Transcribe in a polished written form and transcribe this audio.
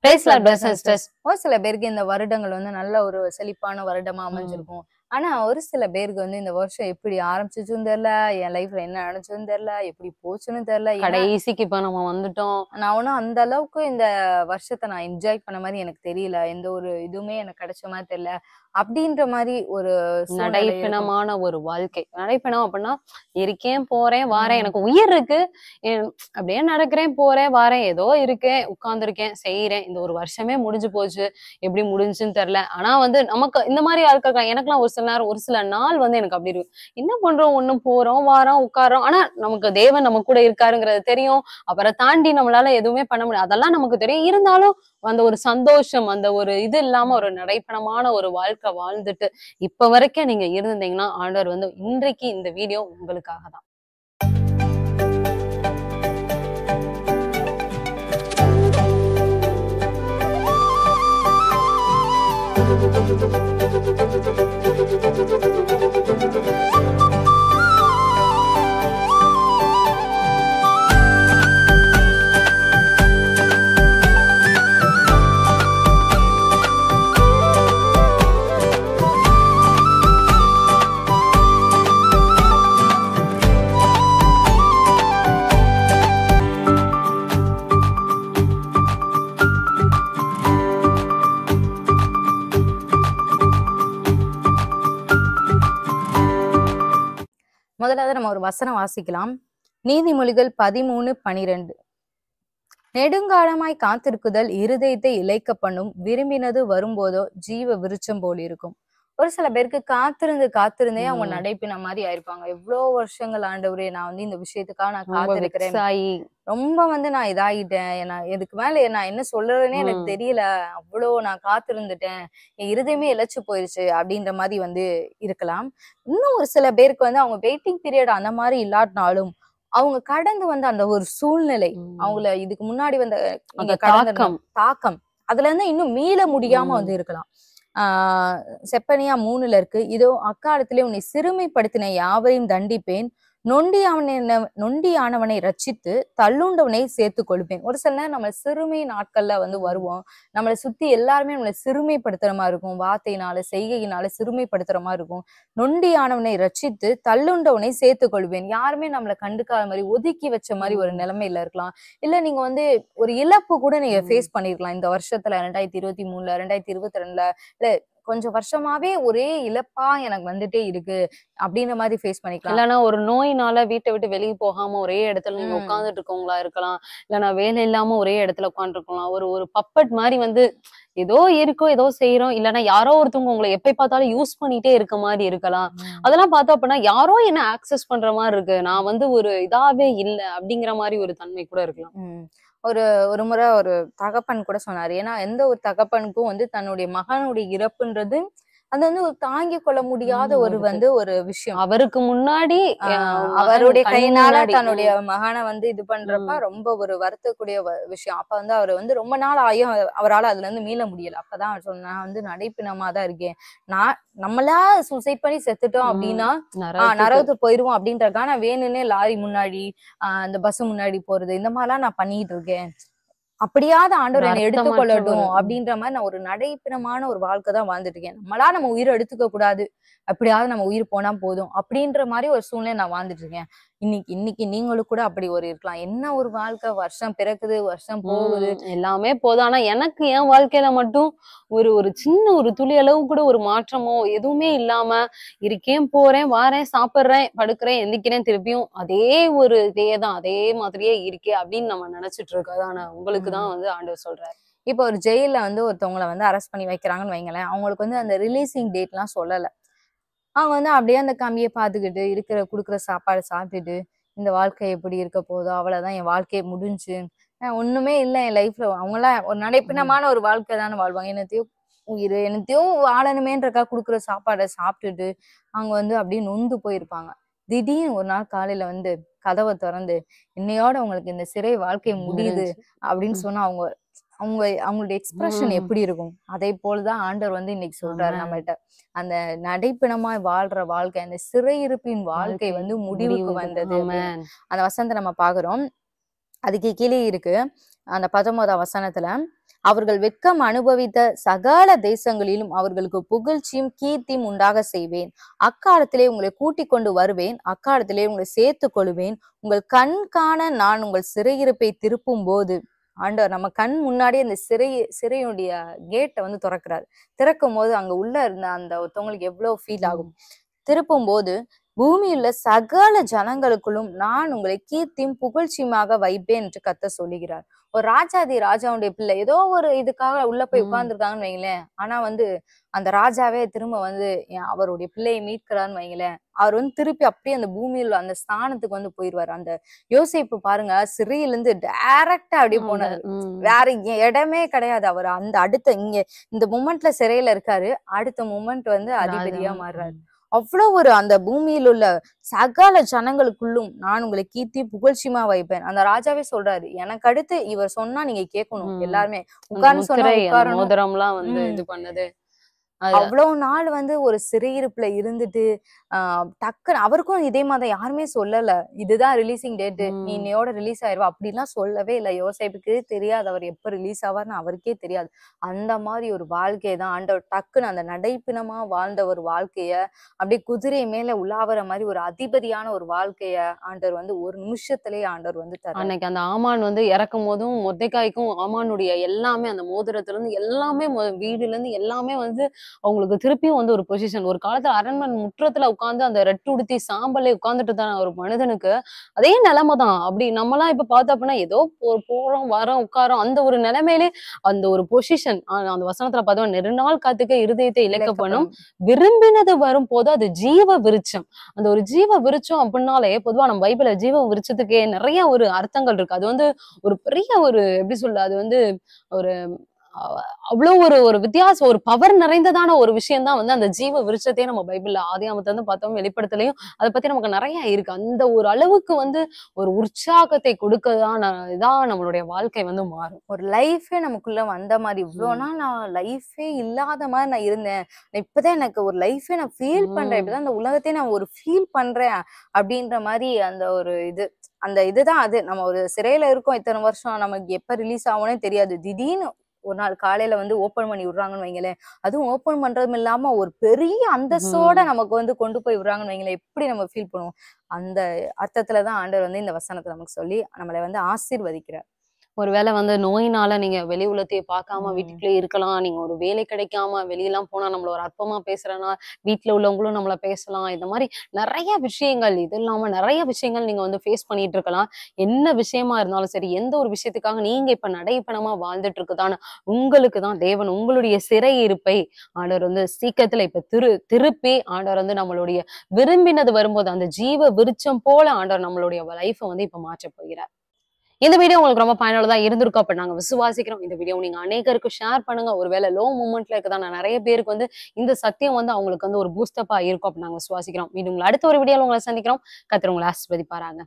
Price Lord brothers and sisters. ஒரு சில பேருக்கு இந்த வருடங்கள் வந்து நல்ல ஒரு செழிப்பான வருடமா அமைஞ்சிருக்கும். ஆனா ஒரு சில பேருக்கு வந்து இந்த வருஷம் எப்படி ஆரம்பிச்சுச்சுன்னு தெரியல, என் லைஃப்ல என்ன நடந்துச்சுன்னு தெரியல, எப்படி போச்சுன்னு தெரியல. கடைசிக்கு இப்ப நம்ம வந்துட்டோம். நான் ஒன்னும் அந்த அளவுக்கு இந்த வருஷத்தை நான் என்ஜாய் பண்ண மாதிரி எனக்கு தெரியல, எந்த ஒரு இதுவுமே எனக்கு கிடைச்ச மாதிரி தெரியல அப்படின்ற மாதிரி ஒரு நடைப்பிணமான ஒரு வாழ்க்கை. நடைப்பிணம் அப்படின்னா இருக்கேன் போறேன் வாரேன், எனக்கு உயிர் இருக்கு, அப்படியே நடக்கிறேன் போறேன் வாரேன், ஏதோ இருக்கேன் உட்கார்ந்துருக்கேன் செய்யறேன். இந்த ஒரு வருஷமே முடிஞ்சு போச்சு, எப்படி முடிஞ்சுன்னு தெரியல. ஆனா வந்து நமக்கு இந்த மாதிரி ஆட்கள் எனக்குலாம் ஒரு சில நேரம் ஒரு சில நாள் வந்து எனக்கு அப்படி இருக்கு, என்ன பண்றோம் ஒண்ணும் போறோம் வாரோம் உட்காரோம், ஆனா நமக்கு தேவன் நம்ம கூட இருக்காருங்கிறது தெரியும். அப்புறம் தாண்டி நம்மளால எதுவுமே பண்ண முடியாது, அதெல்லாம் நமக்கு தெரியும். இருந்தாலும் அந்த ஒரு சந்தோஷம், அந்த ஒரு இது இல்லாம ஒரு நடைப்பணமான ஒரு வாழ்க்கை வாழ்ந்துட்டு இப்ப வரைக்கும் நீங்க இருந்தீங்கன்னா ஆண்டவர் வந்து இன்றைக்கு இந்த வீடியோ உங்களுக்காக தான். முதலாவது நம்ம ஒரு வசனம் வாசிக்கலாம். நீதிமொழிகள் 13:12. நெடுங்காலமாய் காத்திருக்குதல் இருதயத்தை இளைக்க பண்ணும், விரும்பினது வரும்போதோ ஜீவ விருட்சம் போல் இருக்கும். ஒரு சில பேருக்கு காத்திருந்தே அவங்க நடைப்பின மாதிரி ஆயிருப்பாங்க. எவ்வளவு வருஷங்கள் ஆண்டவரே, நான் வந்து இந்த விஷயத்துக்காக நான் காத்திருக்கிறேன், ரொம்ப வந்து நான் இதாகிட்டேன், நான் இதுக்கு மேல நான் என்ன சொல்றதுன்னே எனக்கு தெரியல, அவ்வளோ நான் காத்திருந்துட்டேன், என் இருதயமே இழைச்சு போயிருச்சு அப்படின்ற மாதிரி வந்து இருக்கலாம். இன்னும் ஒரு சில பேருக்கு வந்து அவங்க வெயிட்டிங் பீரியட் அந்த மாதிரி இல்லாட்டினாலும் அவங்க கடந்து வந்த அந்த ஒரு சூழ்நிலை, அவங்கள இதுக்கு முன்னாடி வந்த தாக்கம், அதுல இருந்து இன்னும் மீள முடியாம வந்து இருக்கலாம். செப்பனியா 3 இருக்கு. இதோ அக்காலத்திலே உன்னை சிறுமைப்படுத்தின யாவரையும் தண்டிப்பேன், நொண்டியானவனை ரட்சித்து தள்ளுண்டவனை சேர்த்து கொள்வேன். ஒரு சில நேரம் நம்ம சிறுமை நாட்கள்ல வந்து வருவோம், நம்மளை சுத்தி எல்லாருமே நம்மளை சிறுமைப்படுத்துற மாதிரி இருக்கும், வார்த்தையினால செய்கையினால சிறுமைப்படுத்துற மாதிரி இருக்கும். நொண்டியானவனை ரட்சித்து தள்ளுண்டவனை சேர்த்து கொள்வேன். யாருமே நம்மளை கண்டுக்காத மாதிரி ஒதுக்கி வச்ச மாதிரி ஒரு நிலைமையில இருக்கலாம். இல்ல நீங்க வந்து ஒரு இழப்பு கூட நீங்க ஃபேஸ் பண்ணிருக்கலாம் இந்த வருஷத்துல, 2023ல 2022ல, இல்ல கொஞ்சம் வருஷமாவே ஒரே இழப்பா எனக்கு வந்துட்டே இருக்கு அப்படின்ற மாதிரி ஃபேஸ் பண்ணிக்கலாம். இல்லைன்னா ஒரு நோயினால வீட்டை விட்டு வெளியே போகாம ஒரே இடத்துல நீங்க உட்காந்துட்டு இருக்கவங்களா இருக்கலாம், இல்லைன்னா வேலை இல்லாம ஒரே இடத்துல உட்காந்துருக்கலாம். ஒரு பப்பட் மாதிரி வந்து ஏதோ இருக்கோ ஏதோ செய்யறோம், இல்லைன்னா யாரோ ஒருத்தவங்க உங்களை எப்ப பார்த்தாலும் யூஸ் பண்ணிட்டே இருக்க மாதிரி இருக்கலாம். அதெல்லாம் பார்த்தோம் அப்படின்னா யாரோ என்ன ஆக்சஸ் பண்ற மாதிரி இருக்கு, நான் வந்து ஒரு இதாவே இல்லை அப்படிங்கிற மாதிரி ஒரு தன்மை கூட இருக்கலாம். ஒரு முறை ஒரு தகப்பன் கூட சொன்னாரு, ஏன்னா எந்த ஒரு தகப்பனுக்கும் வந்து தன்னுடைய மகனுடைய இறப்புன்றது அது வந்து ஒரு தாங்கிக் கொள்ள முடியாத ஒரு வந்து ஒரு விஷயம். அவருக்கு முன்னாடி அவருடைய கையினால தன்னுடைய மகனை வந்து இது பண்றப்ப ரொம்ப ஒரு வருத்தக்கூடிய விஷயம். அப்ப வந்து அவர் வந்து ரொம்ப நாள் ஆயும் அவரால் அதுல இருந்து மீள முடியல. அப்பதான் அவர் சொன்ன, நான் வந்து நடைப்பிணமா தான் இருக்கேன், நம்மளா சூசைட் பண்ணி செத்துட்டோம் அப்படின்னா நரகத்துக்கு போயிருவோம் அப்படின்றதுக்காக நான் வேணும்னே லாரி முன்னாடி அந்த பஸ் முன்னாடி போறது இந்த மாதிரிலாம் நான் பண்ணிட்டு இருக்கேன், அப்படியாவது ஆண்டவர் என்னை எடுத்துக்கொள்ளட்டும் அப்படின்ற மாதிரி நான் ஒரு நடைப்பிணமான ஒரு வாழ்க்கை தான் வாழ்ந்துட்டு இருக்கேன். நம்மளா நம்ம உயிரை எடுத்துக்க கூடாது, அப்படியாவது நம்ம உயிர் போனா போதும் அப்படின்ற மாதிரி ஒரு சூழ்நிலை நான் வாழ்ந்துட்டு இருக்கேன். இன்னைக்கு நீங்களும் கூட அப்படி ஒரு இருக்கலாம். என்ன ஒரு வாழ்க்கை, வருஷம் பிறக்குது வருஷம் போகுது, எல்லாமே போதும். ஆனா எனக்கு என் வாழ்க்கையில மட்டும் ஒரு சின்ன ஒரு துளி அளவு கூட ஒரு மாற்றமோ எதுவுமே இல்லாம இருக்கேன் போறேன் வாரேன் சாப்பிடுறேன் படுக்கிறேன் எந்திக்கிறேன் திருப்பியும் அதே ஒரு இதேதான், அதே மாதிரியே இருக்கே அப்படின்னு நம்ம நினைச்சிட்டு இருக்கோம். ஆனா உங்களுக்கு தான் வந்து ஆண்டவர் சொல்றாரு. இப்போ ஒரு ஜெயில வந்து ஒருத்தவங்களை வந்து அரெஸ்ட் பண்ணி வைக்கிறாங்கன்னு வைங்களேன், அவங்களுக்கு வந்து அந்த ரிலீசிங் டேட் எல்லாம் சொல்லல. அவங்க வந்து அப்படியே அந்த கம்பியை பார்த்துக்கிட்டு கொடுக்குற சாப்பாடு சாப்பிட்டுட்டு இந்த வாழ்க்கை எப்படி இருக்க போதோ அவ்வளவுதான், என் வாழ்க்கையை முடிஞ்சு ஒண்ணுமே இல்லை என் லைஃப்ல, அவங்களாம் ஒரு நடைப்பிணமான ஒரு வாழ்க்கை தானே வாழ்வாங்க. என்னத்தையும் வாழணுமேன்றக்கா கொடுக்குற சாப்பாடை சாப்பிட்டுட்டு அவங்க வந்து அப்படியே நொந்து போயிருப்பாங்க. திடீர்னு ஒரு நாள் காலையில வந்து கதவை திறந்து இன்னையோட அவங்களுக்கு இந்த சிறை வாழ்க்கை முடியுது அப்படின்னு சொன்னா அவங்களுடைய எக்ஸ்பிரஷன் எப்படி இருக்கும்? அதே போலதான் ஆண்டவர் வந்து இன்னைக்கு சொல்றாரு நம்மகிட்ட, அந்த நடைப்பிணமாய் வாழ்ற வாழ்க்கை, அந்த சிறையிருப்பின் வாழ்க்கை வந்து முடிவுக்கு வந்தது. அந்த வசனத்தை நம்ம பாக்குறோம். அதுக்கு கீழே இருக்கு, அந்த 19ஆம் வசனத்துல, அவர்கள் வெட்கம் அனுபவித்த சகல தேசங்களிலும் அவர்களுக்கு புகழ்ச்சியும் கீர்த்தியும் உண்டாக செய்வேன். அக்காலத்திலே உங்களை கூட்டிக் கொண்டு வருவேன், அக்காலத்திலே உங்களை சேர்த்துக் கொள்வேன். உங்கள் கண் காண நான் உங்கள் சிறையிருப்பை திருப்பும் போது, ஆண்டவர் நம்ம கண் முன்னாடியே அந்த சிறையுடைய கேட்டை வந்து திறக்கிறாரு. திறக்கும் போது அங்க உள்ள இருந்த அந்த ஒருத்தவங்களுக்கு எவ்வளவு ஃபீல் ஆகும். திருப்பும் போது பூமியுள்ள சகல ஜனங்களுக்குள்ளும் நான் உங்களை கீர்த்தியும் புகழ்ச்சியுமாக வைப்பேன் என்று கர்த்தர் சொல்லுகிறார். ஒரு ராஜாதி ராஜாவுடைய பிள்ளை ஏதோ ஒரு இதுக்காக உள்ள போய் உட்கார்ந்துருக்காங்கன்னு வைங்களேன். ஆனா வந்து அந்த ராஜாவே திரும்ப வந்து அவருடைய பிள்ளையை மீட்கிறான்னு வைங்களேன். அவர் வந்து திருப்பி அப்படியே அந்த பூமியில அந்த ஸ்தானத்துக்கு வந்து போயிடுவாரு. அந்த யோசேப்பு பாருங்க, சிறையில இருந்து டைரக்டா அப்படியே போனாரு. வேற இடமே கிடையாது. அவர் அந்த அடுத்த இந்த மொமெண்ட்ல சிறையில இருக்காரு, அடுத்த மொமெண்ட் வந்து அதிபதியா மாறுறாரு. அவ்வளவு ஒரு அந்த பூமியில் உள்ள சகல ஜனங்களுக்குள்ளும் நான் உங்களை கீர்த்தி புகழ்ச்சியுமா வைப்பேன். அந்த ராஜாவே சொல்றாரு, எனக்கு அடுத்து இவர் சொன்னா நீங்க கேட்கணும். எல்லாருமே உட்கார்ந்து சொன்னா மோதிரம்லாம் வந்து இது பண்ணது. அவ்வளவு நாள் வந்து ஒரு சிறையிருப்புல இருந்துட்டு டக்குன்னு அவருக்கும் இதே மாதிரி யாருமே சொல்லல, இதுதான் ரிலீசிங் டேட்டு, நீ இன்னையோட ரிலீஸ் ஆயிருவா அப்படிலாம் சொல்லவே இல்லை. யோசேப்புக்கு தெரியாது அவர் எப்ப ரிலீஸ் ஆவார்னு, அவருக்கே தெரியாது. அந்த மாதிரி ஒரு வாழ்க்கையை தான் ஆண்டவர் டக்குன்னு அந்த நடைப்பினமா வாழ்ந்த ஒரு வாழ்க்கைய அப்படியே குதிரை மேல உலாவற மாதிரி ஒரு அதிபதியான ஒரு வாழ்க்கைய ஆண்டவர் வந்து ஒரு நிமிஷத்திலேயே ஆண்டவர் வந்து தர. அன்னைக்கு அந்த ஆமான் வந்து இறக்கும் போதும் மொர்தெகாய்க்கும் ஆமானுடைய எல்லாமே அந்த மோதிரத்துல இருந்து எல்லாமே வீடுல இருந்து எல்லாமே வந்து அவங்களுக்கு திருப்பியும் வந்து ஒரு பொசிஷன். ஒரு காலத்துல அரண்மனை முற்றத்துல உட்கார்ந்து அந்த ரெட்டு உடுத்தி சாம்பலே உட்கார்ந்துட்டு தான் ஒரு மனிதனுக்கு அதே நிலைமை தான். அப்படி நம்மலாம் இப்ப பார்த்தோம் அப்படின்னா ஏதோ போறோம் வரோம் உட்காரோம் அந்த ஒரு நிலைமையிலே அந்த ஒரு பொசிஷன். அந்த வசனத்துல பார்த்தோம், நெடுநாள் காத்துக்க இருதயத்தை இழைக்கப்படும், விரும்பினது வரும் போது அது ஜீவ விருட்சம். அந்த ஒரு ஜீவ விருட்சம் அப்படின்னாலே பொதுவா நம்ம பைபிள்ல ஜீவ விருட்சத்துக்கே நிறைய ஒரு அர்த்தங்கள் இருக்கு. அது வந்து ஒரு பெரிய ஒரு எப்படி சொல்ல, அது வந்து ஒரு அவ்வளவு ஒரு வித்தியாசம், ஒரு பவர் நிறைந்ததான ஒரு விஷயம் தான் வந்து அந்த ஜீவ விருட்சத்தையே நம்ம பைபிள்ல ஆதியாகமத்துல இருந்து பார்த்தோம், வெளிப்படுத்தலையும் அதை பத்தி நமக்கு நிறைய இருக்கு. அந்த ஒரு அளவுக்கு வந்து ஒரு உற்சாகத்தை கொடுக்கதான் இதான் நம்மளுடைய வாழ்க்கை வந்து மாறும். ஒரு லைஃபே நமக்குள்ள வந்த மாதிரி. இவ்வளவு நாள் நான் லைஃபே இல்லாத மாதிரி நான் இருந்தேன், இப்பதான் எனக்கு ஒரு லைஃபே நான் ஃபீல் பண்றேன், இப்பதான் அந்த உலகத்தையே நான் ஒரு ஃபீல் பண்றேன் அப்படின்ற மாதிரி அந்த ஒரு அந்த இதுதான் அது. நம்ம ஒரு சிறையில இருக்கோம் இத்தனை வருஷம், நமக்கு எப்ப ரிலீஸ் ஆகும்னே தெரியாது. திடீர்னு ஒரு நாள் காலையில வந்து ஓபன் பண்ணி விடுறாங்கன்னு வைங்களேன். அதுவும் ஓபன் பண்றதும் இல்லாம ஒரு பெரிய அந்தஸ்தோட நமக்கு வந்து கொண்டு போய் விடுறாங்கன்னு வைங்களேன். எப்படி நம்ம ஃபீல் பண்ணுவோம்? அந்த அர்த்தத்துலதான் ஆண்டவர் வந்து இந்த வசனத்தை நமக்கு சொல்லி நம்மளை வந்து ஆசீர்வதிக்கிறார். ஒருவேளை வந்து நோயினால நீங்க வெளி உலகத்தையே பார்க்காம வீட்டுக்குள்ளே இருக்கலாம், நீங்க ஒரு வேலை கிடைக்காம வெளியெல்லாம் போனா நம்மள ஒரு அற்பமா பேசுறேன்னா வீட்டுல உள்ளவங்களும் நம்மள பேசலாம். இந்த மாதிரி நிறைய விஷயங்கள், இது இல்லாம நிறைய விஷயங்கள் நீங்க வந்து ஃபேஸ் பண்ணிட்டு இருக்கலாம். என்ன விஷயமா இருந்தாலும் சரி, எந்த ஒரு விஷயத்துக்காக நீங்க இப்ப நடைப்பணமா வாழ்ந்துட்டு இருக்குதான்னு உங்களுக்கு தான் தேவன் உங்களுடைய சிறை இருப்பை ஆண்டவர் வந்து சீக்கிரத்துல இப்ப திருப்பி ஆண்டவர் வந்து நம்மளுடைய விரும்பினது வரும்போது அந்த ஜீவ விருட்சம் போல ஆண்டவர் நம்மளுடைய லைஃபை வந்து இப்ப மாற்ற போகிறார். இந்த வீடியோ உங்களுக்கு ரொம்ப பயனுள்ளதா இருந்திருக்கும் அப்ப நாங்க விசுவாசிக்கிறோம். இந்த வீடியோ நீங்க அநேகருக்கு ஷேர் பண்ணுங்க. ஒருவேளை லோ மூமெண்ட்ல இருக்குதான் நிறைய பேருக்கு வந்து இந்த சத்தியம் வந்து அவங்களுக்கு வந்து ஒரு பூஸ்டப்பா இருக்கும் அப்ப நாங்க விசுவாசிக்கிறோம். மீண்டும் அடுத்த ஒரு வீடியோல உங்களை சந்திக்கிறோம். கர்த்தர் உங்களை ஆசீர்வதிப்பாராங்க.